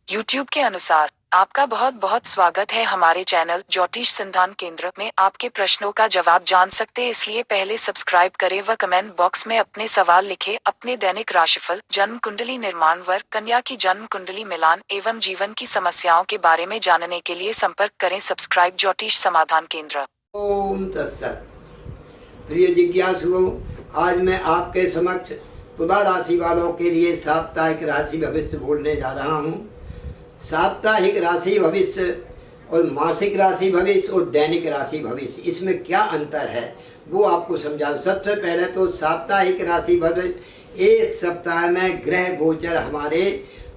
YouTube के अनुसार आपका बहुत बहुत स्वागत है हमारे चैनल ज्योतिष संधान केंद्र में। आपके प्रश्नों का जवाब जान सकते इसलिए पहले सब्सक्राइब करें व कमेंट बॉक्स में अपने सवाल लिखें। अपने दैनिक राशिफल, जन्म कुंडली निर्माण वर कन्या की जन्म कुंडली मिलान एवं जीवन की समस्याओं के बारे में जानने के लिए संपर्क करें सब्सक्राइब ज्योतिष समाधान केंद्र। ओम तत्सत। प्रिय जिज्ञासुओं, आज मैं आपके समक्ष तुला राशि वालों के लिए साप्ताहिक राशि भविष्य बोलने जा रहा हूँ। साप्ताहिक राशि भविष्य और मासिक राशि भविष्य और दैनिक राशि भविष्य, इसमें क्या अंतर है वो आपको समझाऊं। सबसे पहले तो साप्ताहिक राशि भविष्य, एक सप्ताह में ग्रह गोचर हमारे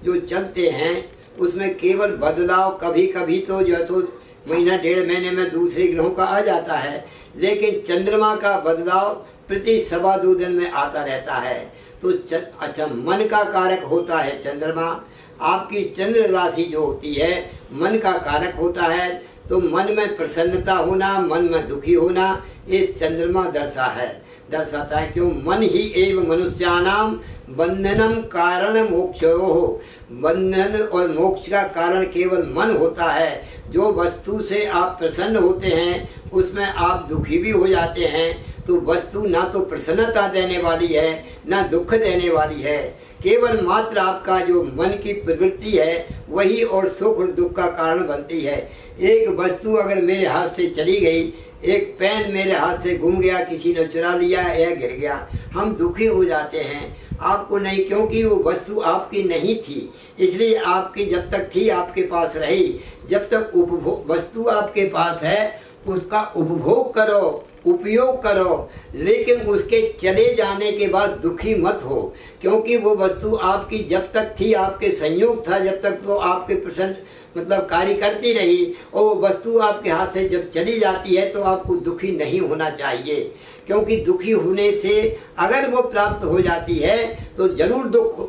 जो चलते हैं उसमें केवल बदलाव कभी कभी तो जो है तो महीना डेढ़ महीने में दूसरे ग्रहों का आ जाता है, लेकिन चंद्रमा का बदलाव प्रति सवा दो दिन में आता रहता है। तो अच्छा, मन का कारक होता है चंद्रमा। आपकी चंद्र राशि जो होती है मन का कारक होता है, तो मन में प्रसन्नता होना, मन में दुखी होना, इस चंद्रमा दर्शाता है। क्यों? मन ही एवं मनुष्यानाम बंधनम कारण मोक्षयोः। बंधन और मोक्ष का कारण केवल मन होता है। जो वस्तु से आप प्रसन्न होते हैं उसमें आप दुखी भी हो जाते हैं। तो वस्तु ना तो प्रसन्नता देने वाली है ना दुख देने वाली है, केवल मात्र आपका जो मन की प्रवृत्ति है वही और सुख और दुख का कारण बनती है। एक वस्तु अगर मेरे हाथ से चली गई, एक पेन मेरे हाथ से गुम गया, किसी ने चुरा लिया या गिर गया, हम दुखी हो जाते हैं। आपको नहीं, क्योंकि वो वस्तु आपकी नहीं थी, इसलिए आपकी जब तक थी आपके पास रही। जब तक वस्तु आपके पास है उसका उपभोग करो, उपयोग करो, लेकिन उसके चले जाने के बाद दुखी मत हो, क्योंकि वो वस्तु आपकी जब तक थी, आपके संयोग था, जब तक वो आपके प्रसन्न मतलब कार्य करती रही, और वो वस्तु आपके हाथ से जब चली जाती है तो आपको दुखी नहीं होना चाहिए। क्योंकि दुखी होने से अगर वो प्राप्त हो जाती है तो जरूर दुख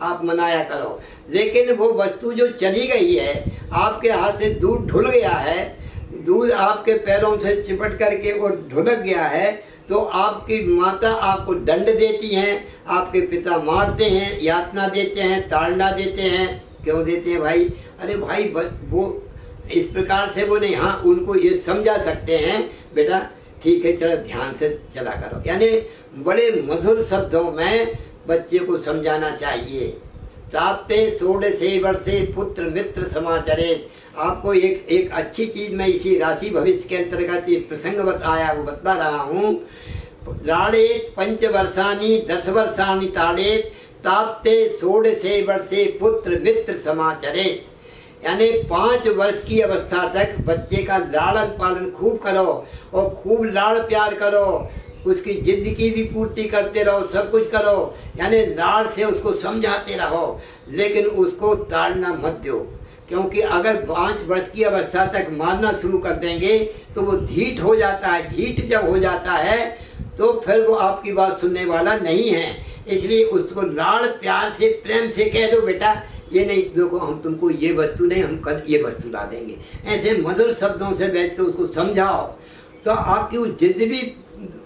आप मनाया करो, लेकिन वो वस्तु जो चली गई है, आपके हाथ से दूध ढुल गया है, दूध आपके पैरों से चिपट करके और ढुलक गया है, तो आपकी माता आपको दंड देती हैं, आपके पिता मारते हैं, यातना देते हैं, ताड़ना देते हैं। क्यों देते हैं भाई? अरे भाई बस वो इस प्रकार से वो नहीं, हाँ उनको ये समझा सकते हैं, बेटा ठीक है चलो ध्यान से चला करो, यानी बड़े मधुर शब्दों में बच्चे को समझाना चाहिए। प्राप्ते षोडशे वर्षे पुत्र मित्र समाचरे। आपको एक अच्छी चीज मैं इसी राशि भविष्य के अंतर्गत प्रसंगवत आया वो बता रहा हूँ। लाड़ेत 5 वर्षानि 10 वर्षानि ताड़ेत प्राप्ते षोडशे वर्षे पुत्र मित्र समाचरे। यानी 5 वर्ष की अवस्था तक बच्चे का लालन पालन खूब करो और खूब लाड़ प्यार करो, उसकी जिद की भी पूर्ति करते रहो, सब कुछ करो, यानी लाड़ से उसको समझाते रहो, लेकिन उसको ताड़ना मत दो। क्योंकि अगर 5 वर्ष की अवस्था तक मारना शुरू कर देंगे तो वो ढीठ हो जाता है। ढीठ जब हो जाता है तो फिर वो आपकी बात सुनने वाला नहीं है। इसलिए उसको लाड़ प्यार से प्रेम से कह दो, बेटा ये नहीं, देखो हम तुमको ये वस्तु नहीं, हम कल ये वस्तु ला देंगे। ऐसे मधुर शब्दों से बैठ कर उसको समझाओ तो आपकी वो जिद भी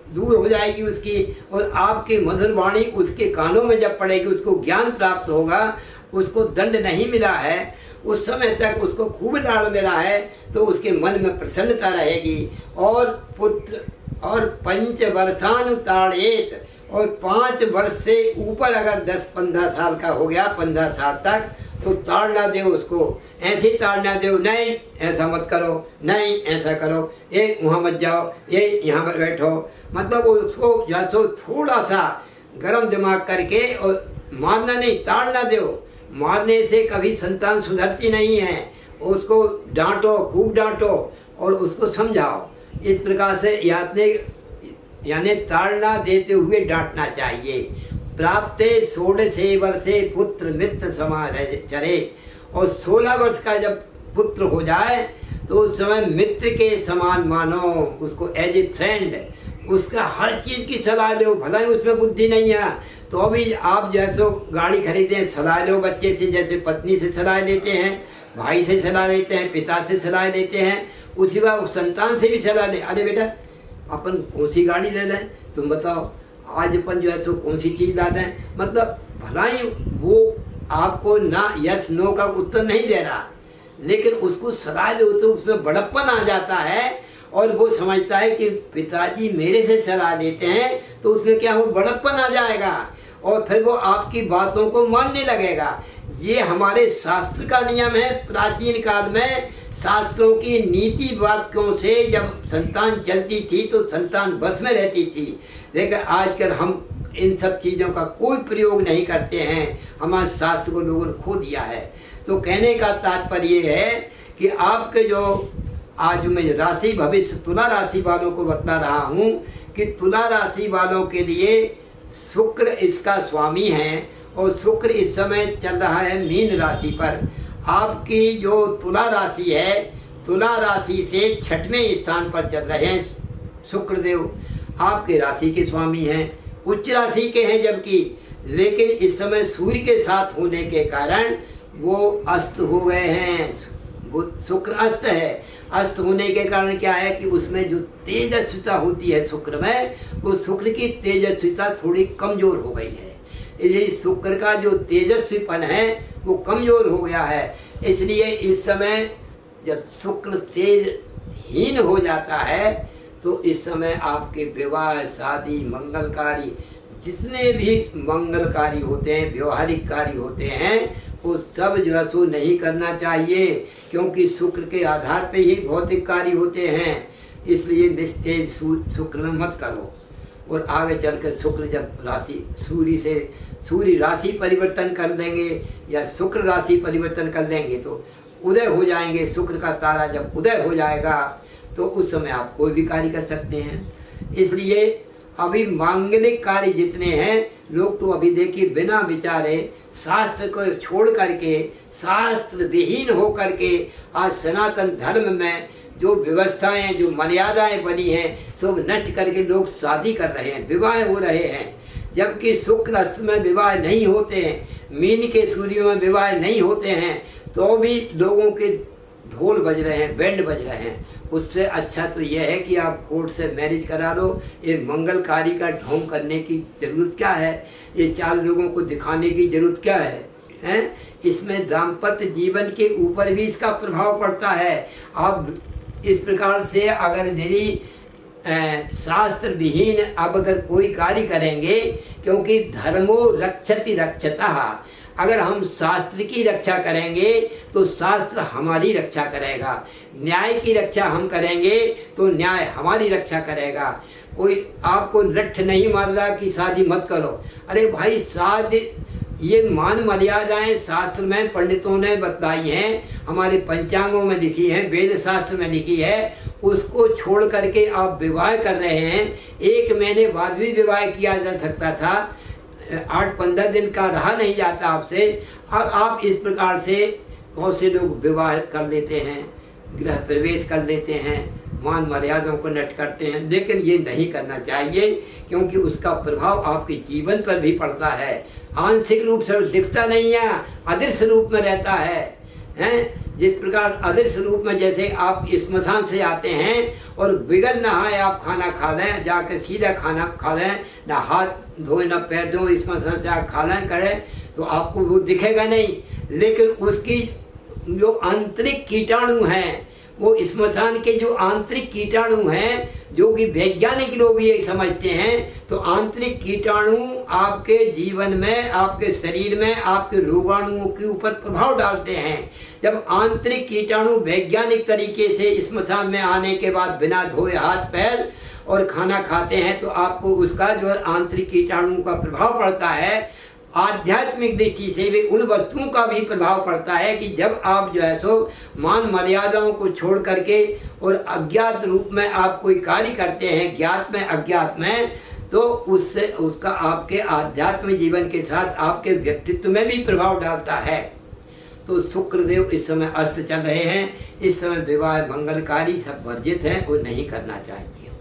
दूर हो जाएगी उसकी, और आपकी मधुर वाणी उसके कानों में जब पड़ेगी, उसको ज्ञान प्राप्त होगा, उसको दंड नहीं मिला है, उस समय तक उसको खूब लाड़ मिला है, तो उसके मन में प्रसन्नता रहेगी। और पुत्र और 5 वर्षानुताड़ेत, और 5 वर्ष से ऊपर अगर 10-15 साल का हो गया, 15 साल तक, तो ताड़ना दे उसको। ऐसी ताड़ना दो, नहीं ऐसा मत करो, नहीं ऐसा करो, ये वहाँ मत जाओ, ये यहाँ पर बैठो। मतलब उसको जैसो थोड़ा सा गर्म दिमाग करके, और मारना नहीं, ताड़ना दो। मारने से कभी संतान सुधरती नहीं है। उसको डांटो, खूब डांटो और उसको समझाओ। इस प्रकार से यानी ताड़ना देते हुए डांटना चाहिए। प्राप्ते षोडशे वर्षे पुत्र मित्र समाचरे। और 16 वर्ष का जब पुत्र हो जाए तो उस समय मित्र के समान मानो उसको, एज ए फ्रेंड। उसका हर चीज़ की सलाह लो, भला ही उसमें बुद्धि नहीं है तो भी आप जैसो गाड़ी खरीदें सलाह लो बच्चे से, जैसे पत्नी से सलाह लेते हैं, भाई से सलाह लेते हैं, पिता से सलाह लेते हैं, उसी बार संतान से भी सलाह ले। अरे बेटा अपन कौन सी गाड़ी ले लें, तुम बताओ, आज अपन जो है सो कौन सी चीज़ ला दें। मतलब भला ही वो आपको ना यस नो का उत्तर नहीं दे रहा, लेकिन उसको सलाह दो तो उसमें बड़प्पन आ जाता है और वो समझता है कि पिताजी मेरे से सलाह देते हैं तो उसमें क्या हो, बड़प्पन आ जाएगा और फिर वो आपकी बातों को मानने लगेगा। ये हमारे शास्त्र का नियम है। प्राचीन काल में शास्त्रों की नीति वाक्यों से जब संतान चलती थी तो संतान बस में रहती थी, लेकिन आजकल हम इन सब चीज़ों का कोई प्रयोग नहीं करते हैं। हमारे शास्त्र को लोगों ने खो दिया है। तो कहने का तात्पर्य है कि आपके जो आज मैं राशि भविष्य तुला राशि वालों को बता रहा हूँ कि तुला राशि वालों के लिए शुक्र इसका स्वामी है और शुक्र इस समय चल रहा है मीन राशि पर। आपकी जो तुला राशि है, तुला राशि से 6वें स्थान पर चल रहे हैं शुक्रदेव, आपके राशि के स्वामी हैं, उच्च राशि के हैं जबकि, लेकिन इस समय सूर्य के साथ होने के कारण वो अस्त हो गए हैं। वो शुक्र अस्त है। अस्त होने के कारण क्या है कि उसमें जो तेजस्विता होती है शुक्र में, वो शुक्र की तेजस्विता थोड़ी कमज़ोर हो गई है। इसलिए शुक्र का जो तेजस्वीपन है वो कमज़ोर हो गया है। इसलिए इस समय जब शुक्र तेजहीन हो जाता है तो इस समय आपके विवाह, शादी, मंगलकारी, जितने भी मंगलकारी होते हैं, व्यवहारिक कार्य होते हैं, वो सब जो है सो नहीं करना चाहिए, क्योंकि शुक्र के आधार पे ही भौतिक कार्य होते हैं। इसलिए निस्तेज शुक्र में मत करो। और आगे चलकर शुक्र जब राशि सूर्य राशि परिवर्तन कर लेंगे या शुक्र राशि परिवर्तन कर लेंगे तो उदय हो जाएंगे। शुक्र का तारा जब उदय हो जाएगा तो उस समय आप कोई भी कार्य कर सकते हैं। इसलिए अभी मांगलिक कार्य जितने हैं, लोग तो अभी देखिए बिना विचारे शास्त्र को छोड़ करके, शास्त्र विहीन हो करके आज सनातन धर्म में जो व्यवस्थाएं, जो मर्यादाएं बनी हैं, सब नष्ट करके लोग शादी कर रहे हैं, विवाह हो रहे हैं। जबकि शुक्र अस्त में विवाह नहीं होते हैं, मीन के सूर्य में विवाह नहीं होते हैं, तो भी लोगों के ढोल बज रहे हैं, बैंड बज रहे हैं। उससे अच्छा तो यह है कि आप कोर्ट से मैरिज करा लो। ये मंगलकारी का ढोंग करने की जरूरत क्या है? ये 4 लोगों को दिखाने की जरूरत क्या है? इसमें दाम्पत्य जीवन के ऊपर भी इसका प्रभाव पड़ता है। आप इस प्रकार से अगर यदि शास्त्र विहीन अब अगर कोई कार्य करेंगे, क्योंकि धर्मो रक्षति रक्षतः, अगर हम शास्त्र की रक्षा करेंगे तो शास्त्र हमारी रक्षा करेगा, न्याय की रक्षा हम करेंगे तो न्याय हमारी रक्षा करेगा। कोई आपको लठ नहीं मार रहा कि शादी मत करो। अरे भाई, शादी ये मान मर्यादाएं शास्त्र में पंडितों ने बताई हैं, हमारे पंचांगों में लिखी है, वेद शास्त्र में लिखी है। उसको छोड़ करके आप विवाह कर रहे हैं। 1 महीने बाद भी विवाह किया जा सकता था, 8-15 दिन का रहा नहीं जाता आपसे। आप इस प्रकार से बहुत से लोग विवाह कर लेते हैं, गृह प्रवेश कर लेते हैं, मान मर्यादाओं को नष्ट करते हैं। लेकिन ये नहीं करना चाहिए, क्योंकि उसका प्रभाव आपके जीवन पर भी पड़ता है। आंशिक रूप से दिखता नहीं है, अदृश्य रूप में रहता है। जिस प्रकार अदृश्य रूप में, जैसे आप स्मशान से आते हैं और बिगर नहाए आप खाना खा लें, जाकर सीधा खाना खा लें, ना हाथ धोए ना पैर धोए, स्मशान से आप खा लें करें तो आपको वो दिखेगा नहीं। लेकिन उसकी जो आंतरिक कीटाणु हैं, वो स्मशान के जो आंतरिक कीटाणु हैं, जो कि वैज्ञानिक लोग ये समझते हैं, तो आंतरिक कीटाणु आपके जीवन में, आपके शरीर में, आपके रोगाणुओं के ऊपर प्रभाव डालते हैं। जब आंतरिक कीटाणु वैज्ञानिक तरीके से स्मशान में आने के बाद बिना धोए हाथ पैर और खाना खाते हैं, तो आपको उसका जो आंतरिक कीटाणु का प्रभाव पड़ता है। आध्यात्मिक दृष्टि से भी उन वस्तुओं का भी प्रभाव पड़ता है कि जब आप जो है सो मान मर्यादाओं को छोड़ करके और अज्ञात रूप में आप कोई कार्य करते हैं, ज्ञात में अज्ञात में, तो उससे उसका आपके आध्यात्मिक जीवन के साथ आपके व्यक्तित्व में भी प्रभाव डालता है। तो शुक्रदेव इस समय अस्त चल रहे हैं। इस समय विवाह मंगलकारी सब वर्जित हैं और नहीं करना चाहिए।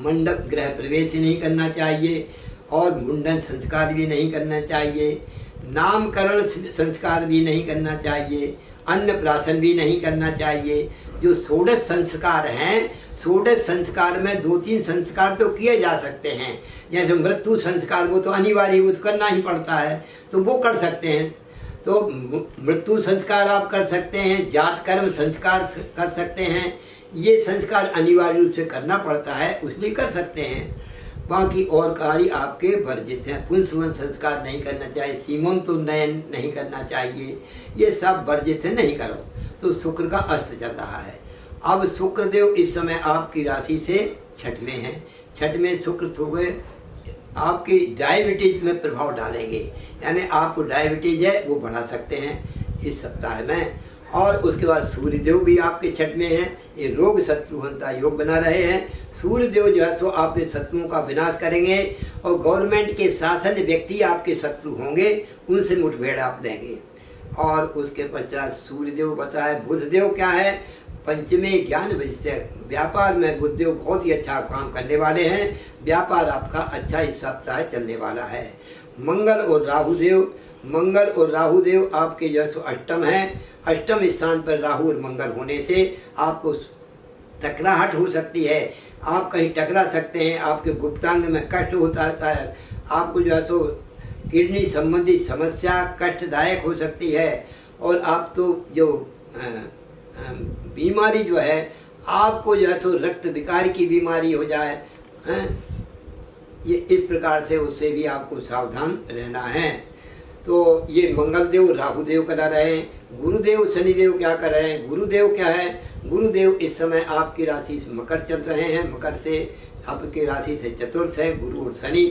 मंडप गृह प्रवेश ही नहीं करना चाहिए और मुंडन संस्कार भी नहीं करना चाहिए, नामकरण संस्कार भी नहीं करना चाहिए, अन्नप्राशन भी नहीं करना चाहिए। जो 16 संस्कार हैं, षोडश संस्कार में 2-3 संस्कार तो किए जा सकते हैं, जैसे मृत्यु संस्कार वो तो अनिवार्य, वो तो करना ही पड़ता है, तो वो कर सकते हैं। तो मृत्यु संस्कार आप कर सकते हैं, जात कर्म संस्कार कर सकते हैं, ये संस्कार अनिवार्य रूप से करना पड़ता है, उसलिए कर सकते हैं। बाकी और कार्य आपके वर्जित हैं। पुंसवन संस्कार नहीं करना चाहिए, सीमंतोन्नयन नहीं करना चाहिए, ये सब वर्जित है, नहीं करो। तो शुक्र का अस्त चल रहा है। अब शुक्रदेव इस समय आपकी राशि से छठ में हैं। छठ में शुक्र सुबह आपकी डायबिटीज में प्रभाव डालेंगे, यानी आपको डायबिटीज है वो बढ़ा सकते हैं इस सप्ताह में। और उसके बाद सूर्यदेव भी आपके छठ में हैं, ये रोग शत्रुहंता योग बना रहे हैं। सूर्यदेव जो है तो आपके शत्रुओं का विनाश करेंगे, और गवर्नमेंट के शासन व्यक्ति आपके शत्रु होंगे, उनसे मुठभेड़ आप देंगे। और उसके पश्चात सूर्यदेव बताए, बुधदेव क्या है, पंचमे ज्ञान विषय, व्यापार में बुधदेव बहुत ही अच्छा काम करने वाले हैं, व्यापार आपका अच्छा इस सप्ताह चलने वाला है। मंगल और राहु देव आपके जो है अष्टम है, अष्टम स्थान पर राहु और मंगल होने से आपको टकराहट हो सकती है, आप कहीं टकरा सकते हैं, आपके गुप्तांग में कष्ट होता है, आपको जो है तो किडनी संबंधी समस्या कष्टदायक हो सकती है। और आप तो जो बीमारी जो है, आपको जो है तो रक्त विकार की बीमारी हो जाए, ये इस प्रकार से उससे भी आपको सावधान रहना है। तो ये मंगलदेव राहुदेव करा रहे हैं। गुरुदेव शनिदेव क्या कर रहे हैं, गुरुदेव क्या है, गुरुदेव इस समय आपकी राशि से मकर चल रहे हैं, मकर से आपकी राशि से चतुर्थ है गुरु और शनि।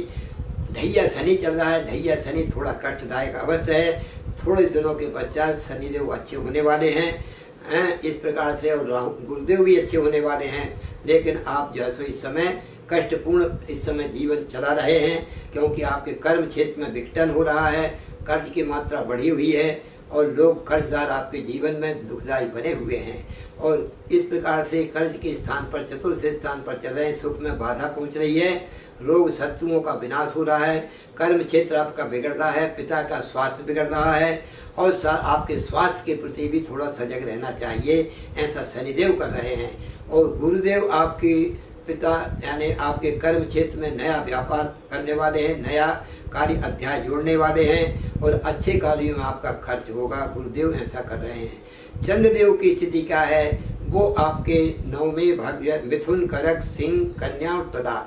ढैया शनि चल रहा है, ढैया शनि थोड़ा कष्टदायक अवश्य है, थोड़े दिनों के पश्चात शनिदेव अच्छे होने वाले हैं इस प्रकार से, और गुरुदेव भी अच्छे होने वाले हैं। लेकिन आप जो है इस समय कष्टपूर्ण इस समय जीवन चला रहे हैं, क्योंकि आपके कर्म क्षेत्र में विघटन हो रहा है, कर्ज की मात्रा बढ़ी हुई है, और लोग कर्जदार आपके जीवन में दुखदायी बने हुए हैं। और इस प्रकार से कर्ज के स्थान पर चतुर्थ स्थान पर चल रहे हैं, सुख में बाधा पहुंच रही है, रोग शत्रुओं का विनाश हो रहा है, कर्म क्षेत्र आपका बिगड़ रहा है, पिता का स्वास्थ्य बिगड़ रहा है, और आपके स्वास्थ्य के प्रति भी थोड़ा सजग रहना चाहिए, ऐसा शनिदेव कर रहे हैं। और गुरुदेव आपकी पिता यानी आपके कर्म क्षेत्र में नया व्यापार करने वाले हैं, नया कार्य अध्याय जोड़ने वाले हैं, और अच्छे कार्यों में आपका खर्च होगा, गुरुदेव ऐसा कर रहे हैं। चंद्रदेव की स्थिति क्या है, वो आपके नवमें भाग्य मिथुन करक सिंह कन्या और तुला,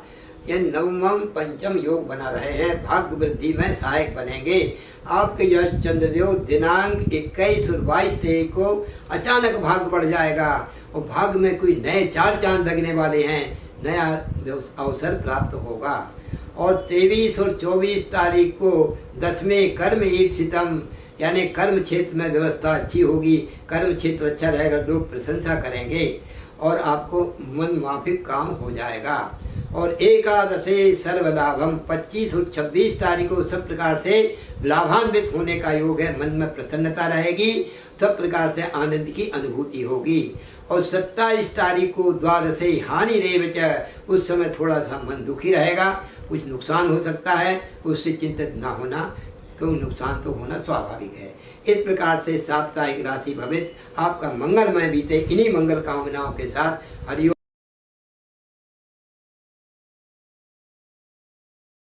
यह नवम पंचम योग बना रहे हैं, भाग्य वृद्धि में सहायक बनेंगे। आपके जो चंद्रदेव दिनांक 21 और 22 तारीख को अचानक भाग्य बढ़ जाएगा, और भाग्य में कोई नए 4 चांद लगने वाले हैं, नया अवसर प्राप्त होगा। और 23 और 24 तारीख को 10वें कर्म ईप्सितम, यानी कर्म क्षेत्र में व्यवस्था अच्छी होगी, कर्म क्षेत्र अच्छा रहेगा, लोग प्रशंसा करेंगे, और आपको मन माफिक काम हो जाएगा। और एकादशे सर्वलाभम, 25 और 26 तारीख को सब प्रकार से लाभान्वित होने का योग है, मन में प्रसन्नता रहेगी, सब प्रकार से आनंद की अनुभूति होगी। और 27 तारीख को द्वादशे हानि रेवच, उस समय थोड़ा सा मन दुखी रहेगा, कुछ नुकसान हो सकता है, उससे चिंतित ना होना, क्योंकि नुकसान तो होना स्वाभाविक है। इस प्रकार से साप्ताहिक राशि भविष्य आपका मंगलमय बीते, इन्हीं मंगल कामनाओं के साथ हरिओम।